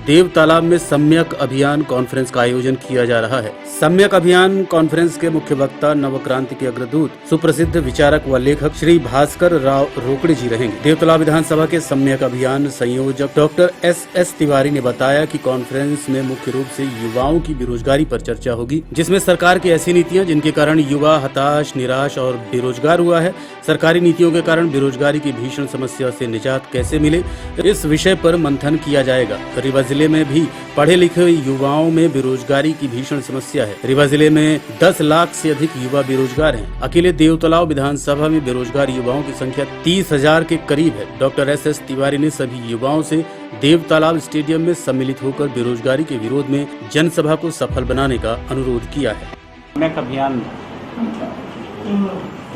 देव तालाब में सम्यक अभियान कॉन्फ्रेंस का आयोजन किया जा रहा है। सम्यक अभियान कॉन्फ्रेंस के मुख्य वक्ता नवक्रांति के अग्रदूत सुप्रसिद्ध विचारक व लेखक श्री भास्कर राव रोकड़े जी रहेंगे। देव तालाब विधानसभा के सम्यक अभियान संयोजक डॉक्टर एस तिवारी ने बताया कि कॉन्फ्रेंस में मुख्य रूप से युवाओं की बेरोजगारी पर चर्चा होगी, जिसमें सरकार की ऐसी नीतियां जिनके कारण युवा हताश, निराश और बेरोजगार हुआ है, सरकारी नीतियों के कारण बेरोजगारी की भीषण समस्या से निजात कैसे मिले, इस विषय पर मंथन किया जाएगा। रीवा जिले में भी पढ़े लिखे युवाओं में बेरोजगारी की भीषण समस्या है। रीवा जिले में 10 लाख से अधिक युवा बेरोजगार हैं। अकेले देव तालाब विधानसभा में बेरोजगार युवाओं की संख्या 30,000 के करीब है। डॉक्टर एस तिवारी ने सभी युवाओं से देव तालाब स्टेडियम में सम्मिलित होकर बेरोजगारी के विरोध में जनसभा को सफल बनाने का अनुरोध किया है। सम्यक अभियान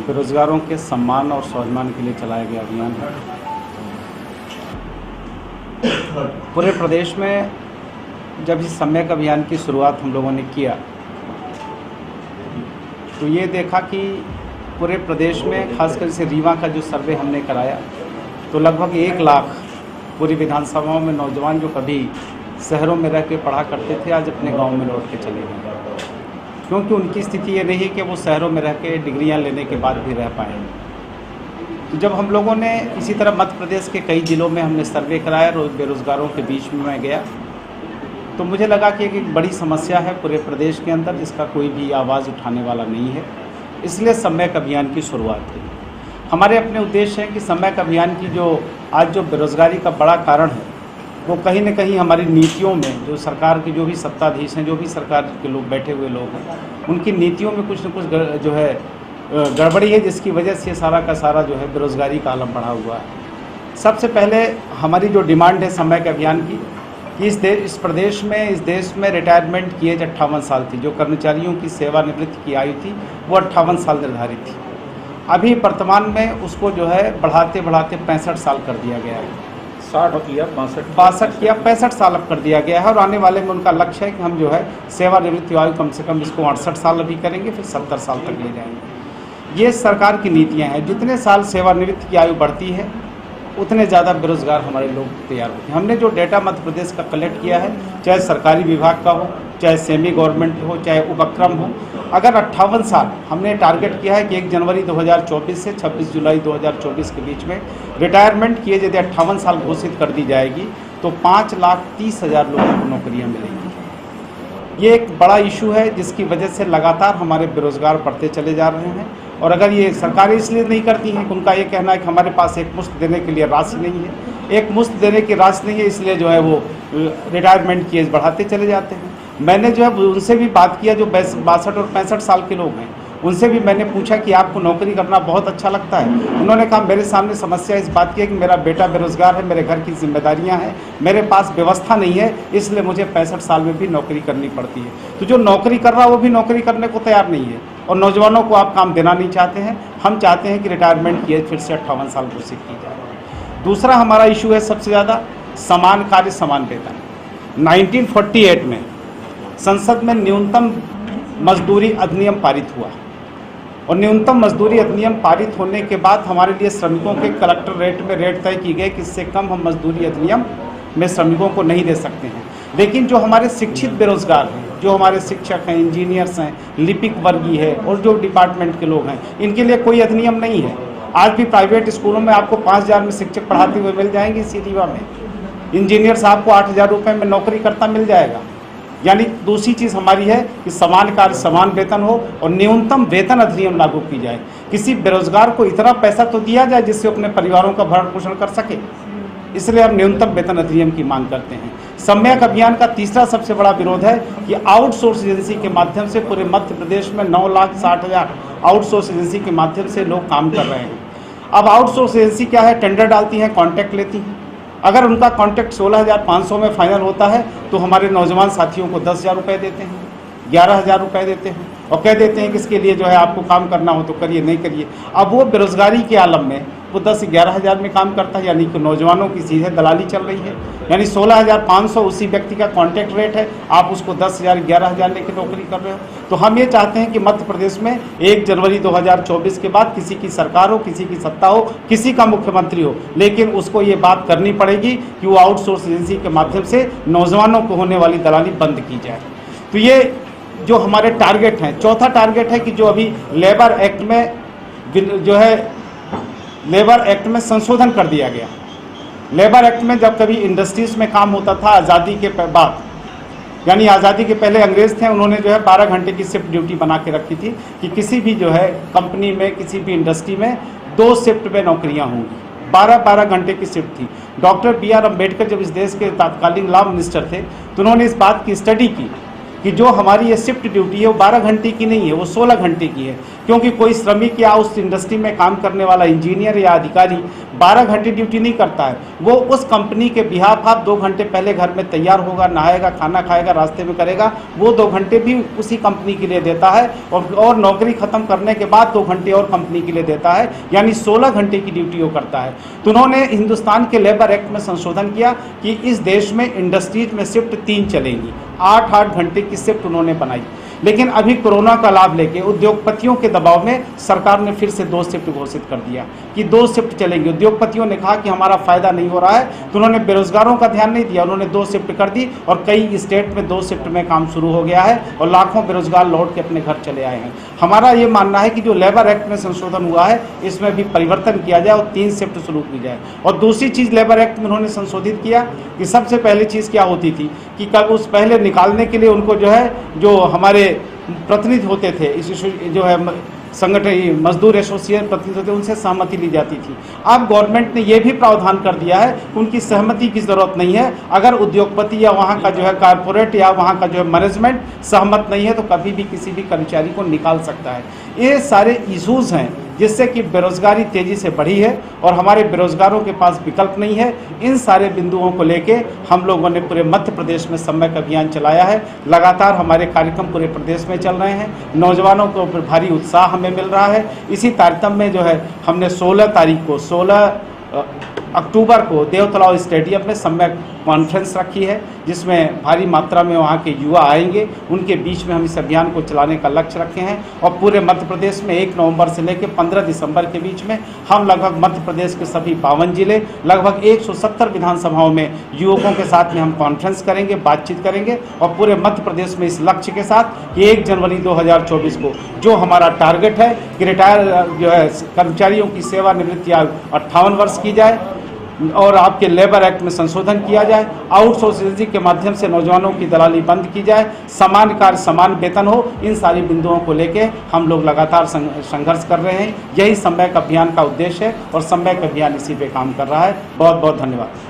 बेरोजगारों के सम्मान और स्वाभिमान के लिए चलाया गया अभियान है। पूरे प्रदेश में जब इस सम्यक अभियान की शुरुआत हम लोगों ने किया तो ये देखा कि पूरे प्रदेश में खासकर से रीवा का जो सर्वे हमने कराया तो लगभग 1 लाख पूरी विधानसभाओं में नौजवान जो कभी शहरों में रह के पढ़ा करते थे आज अपने गांव में लौट के चले गए, क्योंकि उनकी स्थिति ये नहीं कि वो शहरों में रह के डिग्रियाँ लेने के बाद भी रह पाएंगे। तो जब हम लोगों ने इसी तरह मध्य प्रदेश के कई ज़िलों में हमने सर्वे कराया, बेरोज़गारों के बीच में मैं गया तो मुझे लगा कि एक बड़ी समस्या है पूरे प्रदेश के अंदर, इसका कोई भी आवाज़ उठाने वाला नहीं है। इसलिए सम्यक अभियान की शुरुआत हुई। हमारे अपने उद्देश्य है कि सम्यक अभियान की जो आज जो बेरोज़गारी का बड़ा कारण है वो कहीं न कहीं हमारी नीतियों में, जो सरकार के जो भी सत्ताधीश हैं, जो भी सरकार के लोग बैठे हुए लोग हैं, उनकी नीतियों में कुछ न कुछ जो है गड़बड़ी है, जिसकी वजह से सारा का सारा जो है बेरोज़गारी का आलम बढ़ा हुआ है। सबसे पहले हमारी जो डिमांड है सम्यक अभियान की कि इस प्रदेश में, इस देश में रिटायरमेंट की एज 58 साल थी। जो कर्मचारियों की सेवानिवृत्ति की आयु थी वो 58 साल निर्धारित थी। अभी वर्तमान में उसको जो है बढ़ाते बढ़ाते 65 साल कर दिया गया है। 60 किया, 62 किया, 65 साल अब कर दिया गया है। और आने वाले में उनका लक्ष्य है कि हम जो है सेवानिवृत्ति आयु कम से कम इसको 68 साल अभी करेंगे, फिर 70 साल तक ले जाएंगे। ये सरकार की नीतियां हैं। जितने साल सेवानिवृत्ति की आयु बढ़ती है उतने ज़्यादा बेरोजगार हमारे लोग तैयार होते हैं। हमने जो डेटा मध्य प्रदेश का कलेक्ट किया है, चाहे सरकारी विभाग का हो, चाहे सेमी गवर्नमेंट हो, चाहे उपक्रम हो, अगर 58 साल हमने टारगेट किया है कि 1 जनवरी 2024 से 26 जुलाई 2024 के बीच में रिटायरमेंट किए यदि 58 साल घोषित कर दी जाएगी तो 5,30,000 लोगों को नौकरियां मिलेंगी। ये एक बड़ा इशू है जिसकी वजह से लगातार हमारे बेरोजगार बढ़ते चले जा रहे हैं। और अगर ये सरकारें इसलिए नहीं करती हैं कि उनका ये कहना है कि हमारे पास एक मुश्त देने के लिए राशि नहीं है, एक मुश्त देने की राशि नहीं है, इसलिए जो है वो रिटायरमेंट की एज बढ़ाते चले जाते हैं। मैंने जो है उनसे भी बात किया जो 62 और 65 साल के लोग हैं, उनसे भी मैंने पूछा कि आपको नौकरी करना बहुत अच्छा लगता है। उन्होंने कहा मेरे सामने समस्या इस बात की है कि मेरा बेटा बेरोजगार है, मेरे घर की जिम्मेदारियां हैं, मेरे पास व्यवस्था नहीं है, इसलिए मुझे 65 साल में भी नौकरी करनी पड़ती है। तो जो नौकरी कर रहा है वो भी नौकरी करने को तैयार नहीं है और नौजवानों को आप काम देना नहीं चाहते हैं। हम चाहते हैं कि रिटायरमेंट की एज फिर से 58 साल घोषित की जाए। दूसरा हमारा इशू है सबसे ज़्यादा समान कार्य समान वेतन। 1948 में संसद में न्यूनतम मजदूरी अधिनियम पारित हुआ और न्यूनतम मजदूरी अधिनियम पारित होने के बाद हमारे लिए श्रमिकों के कलेक्टर रेट में रेट तय की गई कि इससे कम हम मजदूरी अधिनियम में श्रमिकों को नहीं दे सकते हैं। लेकिन जो हमारे शिक्षित बेरोजगार हैं, जो हमारे शिक्षक हैं, इंजीनियर्स हैं, लिपिक वर्गीय है और जो डिपार्टमेंट के लोग हैं, इनके लिए कोई अधिनियम नहीं है। आज भी प्राइवेट स्कूलों में आपको 5,000 में शिक्षक पढ़ाते हुए मिल जाएंगे इसी रीवा में। इंजीनियर्स आपको 8,000 रुपये में नौकरी करता मिल जाएगा। यानी दूसरी चीज़ हमारी है कि समान कार्य समान वेतन हो और न्यूनतम वेतन अधिनियम लागू की जाए। किसी बेरोजगार को इतना पैसा तो दिया जाए जिससे अपने परिवारों का भरण पोषण कर सके, इसलिए हम न्यूनतम वेतन अधिनियम की मांग करते हैं। सम्यक अभियान का तीसरा सबसे बड़ा विरोध है कि आउटसोर्स एजेंसी के माध्यम से पूरे मध्य प्रदेश में 9,60,000 आउटसोर्स एजेंसी के माध्यम से लोग काम कर रहे हैं। अब आउटसोर्स एजेंसी क्या है, टेंडर डालती हैं, कॉन्ट्रैक्ट लेती हैं। अगर उनका कॉन्ट्रैक्ट 16,500 में फाइनल होता है तो हमारे नौजवान साथियों को 10,000 रुपये देते हैं, 11,000 रुपये देते हैं और कह देते हैं कि इसके लिए जो है आपको काम करना हो तो करिए, नहीं करिए। अब वो बेरोजगारी के आलम में वो 10-11 हज़ार में काम करता है, यानी कि नौजवानों की सीधे दलाली चल रही है। यानी 16,500 उसी व्यक्ति का कॉन्ट्रैक्ट रेट है, आप उसको 10,000-11,000 लेकर नौकरी कर रहे हो। तो हम ये चाहते हैं कि मध्य प्रदेश में 1 जनवरी 2024 के बाद किसी की सरकार हो, किसी की सत्ता हो, किसी का मुख्यमंत्री हो, लेकिन उसको ये बात करनी पड़ेगी कि वो आउटसोर्स एजेंसी के माध्यम से नौजवानों को होने वाली दलाली बंद की जाए। तो ये जो हमारे टारगेट हैं, चौथा टारगेट है कि जो अभी लेबर एक्ट में संशोधन कर दिया गया। लेबर एक्ट में जब कभी इंडस्ट्रीज में काम होता था आज़ादी के बाद, यानी आज़ादी के पहले अंग्रेज थे, उन्होंने जो है 12 घंटे की शिफ्ट ड्यूटी बना के रखी थी कि किसी भी जो है कंपनी में, किसी भी इंडस्ट्री में 2 शिफ्ट में नौकरियां होंगी। 12-12 घंटे की शिफ्ट थी। Doctor B.R. अम्बेडकर जब इस देश के तत्कालीन लॉ मिनिस्टर थे तो उन्होंने इस बात की स्टडी की कि जो हमारी ये शिफ्ट ड्यूटी है वो 12 घंटे की नहीं है, वो 16 घंटे की है, क्योंकि कोई श्रमिक या उस इंडस्ट्री में काम करने वाला इंजीनियर या अधिकारी 12 घंटे ड्यूटी नहीं करता है। वो उस कंपनी के बिहाफ आप 2 घंटे पहले घर में तैयार होगा, नहाएगा, खाना खाएगा, रास्ते में करेगा, वो 2 घंटे भी उसी कंपनी के लिए देता है और नौकरी खत्म करने के बाद 2 घंटे और कंपनी के लिए देता है, यानी 16 घंटे की ड्यूटी वो करता है। तो उन्होंने हिंदुस्तान के लेबर एक्ट में संशोधन किया कि इस देश में इंडस्ट्रीज में शिफ्ट 3 चलेंगी। 8-8 घंटे की शिफ्ट उन्होंने बनाई। लेकिन अभी कोरोना का लाभ लेके उद्योगपतियों के दबाव में सरकार ने फिर से 2 शिफ्ट घोषित कर दिया कि 2 शिफ्ट चलेंगे। उद्योगपतियों ने कहा कि हमारा फायदा नहीं हो रहा है, तो उन्होंने बेरोजगारों का ध्यान नहीं दिया, उन्होंने 2 शिफ्ट कर दी और कई स्टेट में 2 शिफ्ट में काम शुरू हो गया है और लाखों बेरोजगार लौट के अपने घर चले आए हैं। हमारा ये मानना है कि जो लेबर एक्ट में संशोधन हुआ है इसमें भी परिवर्तन किया जाए और 3 शिफ्ट शुरू की जाए। और दूसरी चीज़ लेबर एक्ट में उन्होंने संशोधित किया कि सबसे पहली चीज़ क्या होती थी कि कब उस पहले निकालने के लिए उनको जो है, जो हमारे प्रतिनिधि होते थे, इस जो है संगठन मजदूर एसोसिएशन प्रतिनिधि होते, उनसे सहमति ली जाती थी। अब गवर्नमेंट ने यह भी प्रावधान कर दिया है कि उनकी सहमति की ज़रूरत नहीं है। अगर उद्योगपति या वहाँ का जो है कारपोरेट या वहाँ का जो है मैनेजमेंट सहमत नहीं है तो कभी भी किसी भी कर्मचारी को निकाल सकता है। ये सारे इशूज़ हैं जिससे कि बेरोजगारी तेज़ी से बढ़ी है और हमारे बेरोजगारों के पास विकल्प नहीं है। इन सारे बिंदुओं को लेके हम लोगों ने पूरे मध्य प्रदेश में सम्यक अभियान चलाया है। लगातार हमारे कार्यक्रम पूरे प्रदेश में चल रहे हैं। नौजवानों को भारी उत्साह हमें मिल रहा है। इसी तारतम्य में जो है हमने 16 अक्टूबर को देवतलाव स्टेडियम में सम्यक कॉन्फ्रेंस रखी है, जिसमें भारी मात्रा में वहाँ के युवा आएंगे। उनके बीच में हम इस अभियान को चलाने का लक्ष्य रखे हैं और पूरे मध्य प्रदेश में 1 नवंबर से लेकर 15 दिसंबर के बीच में हम लगभग मध्य प्रदेश के सभी 52 जिले, लगभग 170 विधानसभाओं में युवकों के साथ में हम कॉन्फ्रेंस करेंगे, बातचीत करेंगे और पूरे मध्य प्रदेश में इस लक्ष्य के साथ कि 1 जनवरी 2024 को जो हमारा टारगेट है कि रिटायर जो है कर्मचारियों की सेवानिवृत्ति आयु 58 वर्ष की जाए और आपके लेबर एक्ट में संशोधन किया जाए, आउटसोर्स एजेंसी के माध्यम से नौजवानों की दलाली बंद की जाए, समान कार्य समान वेतन हो। इन सारी बिंदुओं को लेके हम लोग लगातार संघर्ष कर रहे हैं। यही सम्यक अभियान का उद्देश्य है और सम्यक अभियान इसी पे काम कर रहा है। बहुत बहुत धन्यवाद।